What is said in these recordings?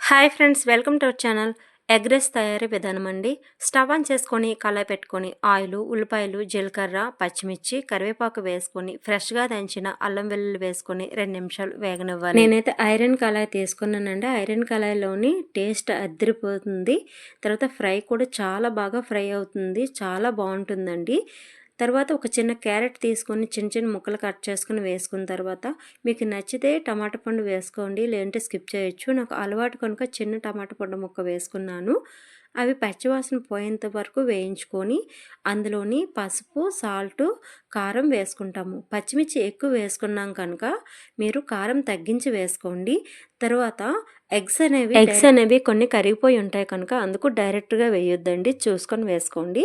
Hi friends, welcome to our channel. Egg rice తయారీ విధానం అండి. స్టవ్ ఆన్ చేసుకొని కళాయి పెట్టుకొని ఆయిల్, ఉల్లిపాయలు, జీలకర్ర, పచ్చిమిర్చి, కరివేపాకు వేసుకొని ఫ్రెష్గా దంచిన అల్లం వెల్లుల్లి వేసుకొని 2 నిమిషాలు వేగనివ్వాలి. నేనైతే ఐరన్ కళాయి తీసుకున్నానండి. ఐరన్ కళాయిలోని టేస్ట్ అదిరిపోతుంది. తర్వాత ఫ్రై కూడా చాలా బాగా ఫ్రై అవుతుంది, చాలా బాగుంటుందండి. తర్వాత ఒక చిన్న క్యారెట్ తీసుకొని చిన్న చిన్న ముక్కలు కట్ చేసుకుని వేసుకున్న తర్వాత మీకు నచ్చితే టమాటా పండు వేసుకోండి, లేదంటే స్కిప్ చేయొచ్చు. నాకు అలవాటు కనుక చిన్న టమాటా పండు ముక్క వేసుకున్నాను. అవి పచ్చివాసన పోయేంత వరకు వేయించుకొని అందులోని పసుపు, సాల్టు, కారం వేసుకుంటాము. పచ్చిమిర్చి ఎక్కువ వేసుకున్నాం కనుక మీరు కారం తగ్గించి వేసుకోండి. తర్వాత ఎగ్స్ అనేవి కొన్ని కరిగిపోయి ఉంటాయి కనుక అందుకు డైరెక్ట్గా వేయొద్దండి, చూసుకొని వేసుకోండి.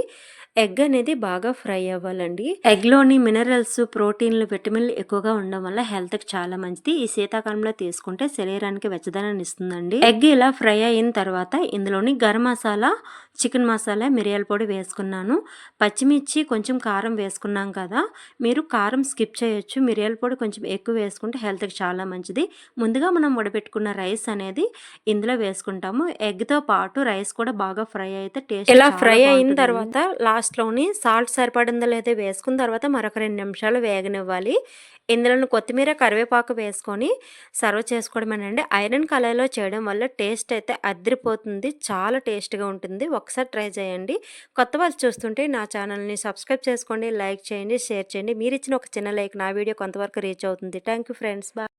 ఎగ్ అనేది బాగా ఫ్రై అవ్వాలండి. ఎగ్లోని మినరల్స్, ప్రోటీన్లు, విటమిన్లు ఎక్కువగా ఉండడం వల్ల హెల్త్కి చాలా మంచిది. ఈ శీతాకాలంలో తీసుకుంటే శరీరానికి వెచ్చదనాన్ని ఇస్తుందండి. ఎగ్ ఇలా ఫ్రై అయిన తర్వాత ఇందులోని గరం మసాలా, చికెన్ మసాలా, మిరియాల పొడి వేసుకున్నాను. పచ్చిమిర్చి, కొంచెం కారం వేసుకున్నాం కదా, మీరు కారం స్కిప్ చేయొచ్చు. మిరియాల పొడి కొంచెం ఎక్కువ వేసుకుంటే హెల్త్కి చాలా మంచిది. ముందుగా మనం ఉడబెట్టుకున్న రైస్ అనేది ఇందులో వేసుకుంటాము. ఎగ్తో పాటు రైస్ కూడా బాగా ఫ్రై అయితే టేస్ట్ ఇలా ఫ్రై అయిన తర్వాత లాస్ట్లోని సాల్ట్ సరిపడిందో లేదో వేసుకున్న తర్వాత మరొక 2 నిమిషాలు వేగనివ్వాలి. ఇందులో కొత్తిమీర, కరివేపాకు వేసుకొని సర్వ్ చేసుకోవడమేనండి. ఐరన్ కళాయిలో చేయడం వల్ల టేస్ట్ అయితే అదిరిపోతుంది, చాలా టేస్ట్గా ఉంటుంది. ఒకసారి ట్రై చేయండి. కొత్త వాళ్ళు చూస్తుంటే నా ఛానల్ని సబ్స్క్రైబ్ చేసుకోండి, లైక్ చేయండి, షేర్ చేయండి. మీరు ఇచ్చిన ఒక చిన్న లైక్ నా వీడియో కొంతవరకు రీచ్ అవుతుంది. Thank you friends, bye.